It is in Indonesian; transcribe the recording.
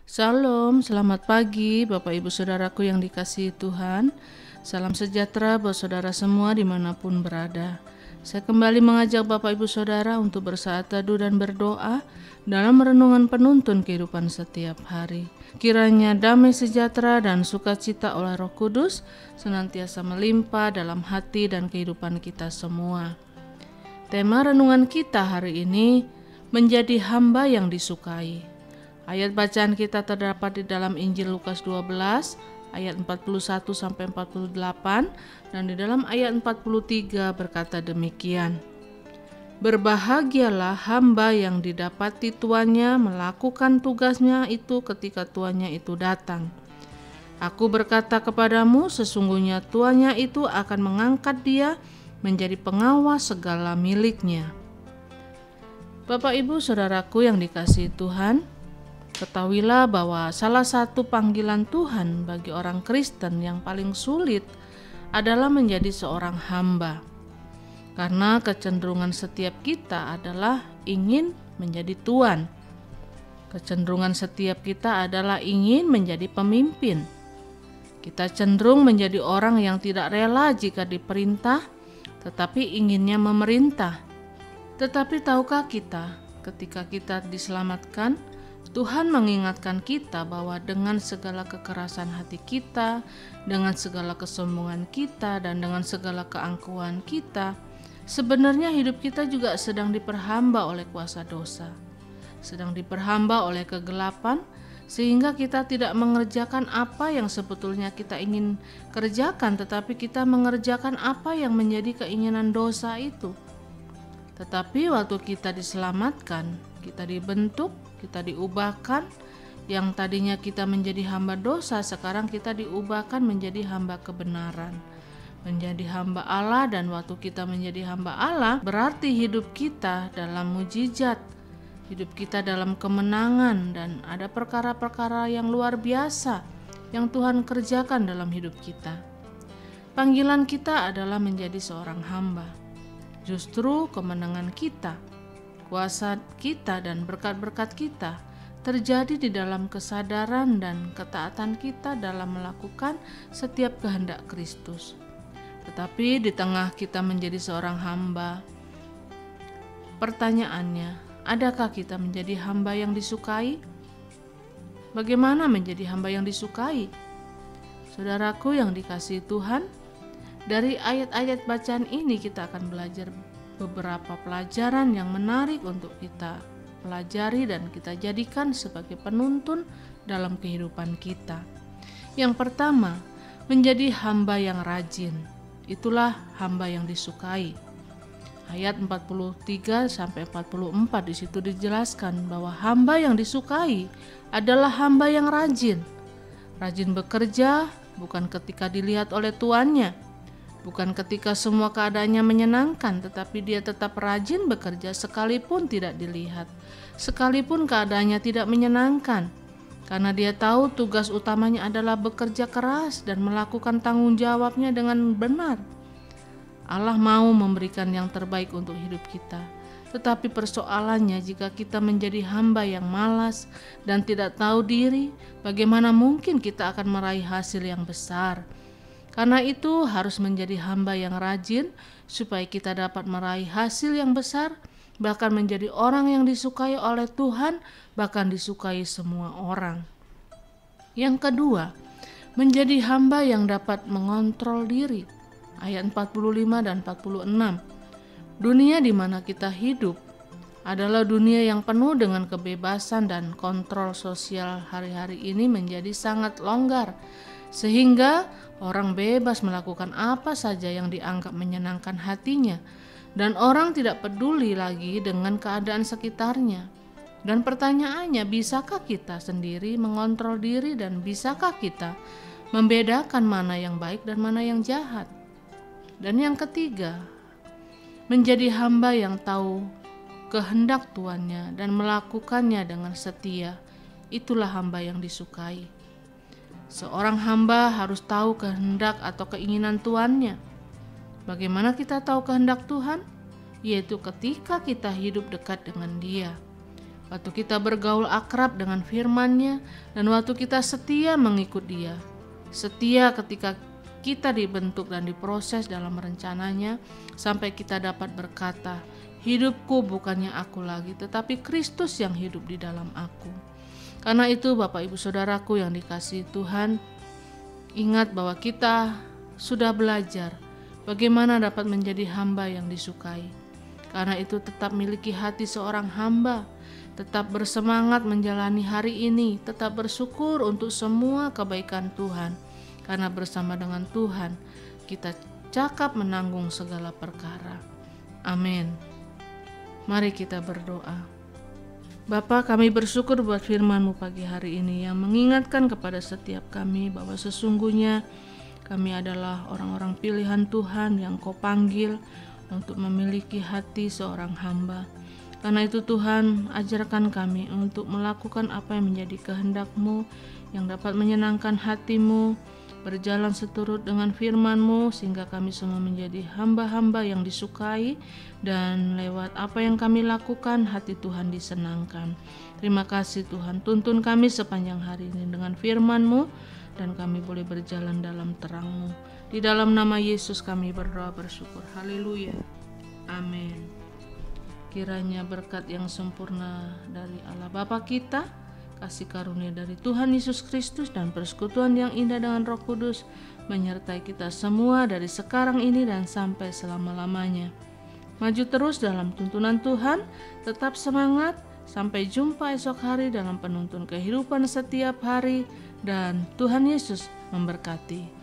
Salam, selamat pagi Bapak Ibu Saudaraku yang dikasihi Tuhan. Salam sejahtera buat saudara semua dimanapun berada. Saya kembali mengajak Bapak Ibu Saudara untuk bersaat teduh dan berdoa dalam renungan penuntun kehidupan setiap hari. Kiranya damai sejahtera dan sukacita oleh Roh Kudus senantiasa melimpah dalam hati dan kehidupan kita semua. Tema renungan kita hari ini menjadi hamba yang disukai. Ayat bacaan kita terdapat di dalam Injil Lukas 12 ayat 41 sampai 48 dan di dalam ayat 43 berkata demikian. Berbahagialah hamba yang didapati tuannya melakukan tugasnya itu ketika tuannya itu datang. Aku berkata kepadamu, sesungguhnya tuannya itu akan mengangkat dia menjadi pengawas segala miliknya. Bapak Ibu Saudaraku yang dikasihi Tuhan, ketahuilah bahwa salah satu panggilan Tuhan bagi orang Kristen yang paling sulit adalah menjadi seorang hamba. Karena kecenderungan setiap kita adalah ingin menjadi tuan. Kecenderungan setiap kita adalah ingin menjadi pemimpin. Kita cenderung menjadi orang yang tidak rela jika diperintah, tetapi inginnya memerintah. Tetapi tahukah kita, ketika kita diselamatkan, Tuhan mengingatkan kita bahwa dengan segala kekerasan hati kita, dengan segala kesombongan kita, dan dengan segala keangkuhan kita, sebenarnya hidup kita juga sedang diperhamba oleh kuasa dosa, sedang diperhamba oleh kegelapan, sehingga kita tidak mengerjakan apa yang sebetulnya kita ingin kerjakan, tetapi kita mengerjakan apa yang menjadi keinginan dosa itu. Tetapi waktu kita diselamatkan, kita dibentuk, kita diubahkan, yang tadinya kita menjadi hamba dosa, sekarang kita diubahkan menjadi hamba kebenaran, menjadi hamba Allah. Dan waktu kita menjadi hamba Allah, berarti hidup kita dalam mujizat, hidup kita dalam kemenangan, dan ada perkara-perkara yang luar biasa yang Tuhan kerjakan dalam hidup kita. Panggilan kita adalah menjadi seorang hamba. Justru kemenangan kita, kuasa kita, dan berkat-berkat kita terjadi di dalam kesadaran dan ketaatan kita dalam melakukan setiap kehendak Kristus. Tetapi di tengah kita menjadi seorang hamba, pertanyaannya, adakah kita menjadi hamba yang disukai? Bagaimana menjadi hamba yang disukai? Saudaraku yang dikasihi Tuhan, dari ayat-ayat bacaan ini kita akan belajar beberapa pelajaran yang menarik untuk kita pelajari dan kita jadikan sebagai penuntun dalam kehidupan kita. Yang pertama, menjadi hamba yang rajin. Itulah hamba yang disukai. Ayat 43 sampai 44 di situ dijelaskan bahwa hamba yang disukai adalah hamba yang rajin. Rajin bekerja bukan ketika dilihat oleh tuannya, bukan ketika semua keadaannya menyenangkan, tetapi dia tetap rajin bekerja sekalipun tidak dilihat, sekalipun keadaannya tidak menyenangkan. Karena dia tahu tugas utamanya adalah bekerja keras dan melakukan tanggung jawabnya dengan benar. Allah mau memberikan yang terbaik untuk hidup kita. Tetapi persoalannya jika kita menjadi hamba yang malas dan tidak tahu diri, bagaimana mungkin kita akan meraih hasil yang besar? Karena itu harus menjadi hamba yang rajin supaya kita dapat meraih hasil yang besar, bahkan menjadi orang yang disukai oleh Tuhan, bahkan disukai semua orang. Yang kedua, menjadi hamba yang dapat mengontrol diri. Ayat 45 dan 46. Dunia di mana kita hidup adalah dunia yang penuh dengan kebebasan, dan kontrol sosial hari-hari ini menjadi sangat longgar, sehingga orang bebas melakukan apa saja yang dianggap menyenangkan hatinya, dan orang tidak peduli lagi dengan keadaan sekitarnya. Dan pertanyaannya, bisakah kita sendiri mengontrol diri, dan bisakah kita membedakan mana yang baik dan mana yang jahat? Dan yang ketiga, menjadi hamba yang tahu kehendak tuannya dan melakukannya dengan setia. Itulah hamba yang disukai. Seorang hamba harus tahu kehendak atau keinginan tuannya. Bagaimana kita tahu kehendak Tuhan? Yaitu ketika kita hidup dekat dengan Dia. waktu kita bergaul akrab dengan firman-Nya, dan waktu kita setia mengikut Dia. Setia ketika kita dibentuk dan diproses dalam rencananya, sampai kita dapat berkata, hidupku bukannya aku lagi, tetapi Kristus yang hidup di dalam aku. Karena itu Bapak Ibu Saudaraku yang dikasihi Tuhan, ingat bahwa kita sudah belajar bagaimana dapat menjadi hamba yang disukai. Karena itu tetap miliki hati seorang hamba, tetap bersemangat menjalani hari ini, tetap bersyukur untuk semua kebaikan Tuhan. Karena bersama dengan Tuhan kita cakap menanggung segala perkara. Amin. Mari kita berdoa. Bapa, kami bersyukur buat firman-Mu pagi hari ini yang mengingatkan kepada setiap kami bahwa sesungguhnya kami adalah orang-orang pilihan Tuhan yang Kau panggil untuk memiliki hati seorang hamba. Karena itu Tuhan, ajarkan kami untuk melakukan apa yang menjadi kehendak-Mu, yang dapat menyenangkan hati-Mu, berjalan seturut dengan firman-Mu, sehingga kami semua menjadi hamba-hamba yang disukai, dan lewat apa yang kami lakukan hati Tuhan disenangkan. Terima kasih Tuhan, tuntun kami sepanjang hari ini dengan firman-Mu, dan kami boleh berjalan dalam terang-Mu. Di dalam nama Yesus kami berdoa bersyukur. Haleluya. Amin. Kiranya berkat yang sempurna dari Allah Bapa kita, kasih karunia dari Tuhan Yesus Kristus, dan persekutuan yang indah dengan Roh Kudus menyertai kita semua dari sekarang ini dan sampai selama-lamanya. Maju terus dalam tuntunan Tuhan, tetap semangat, sampai jumpa esok hari dalam penuntun kehidupan setiap hari, dan Tuhan Yesus memberkati.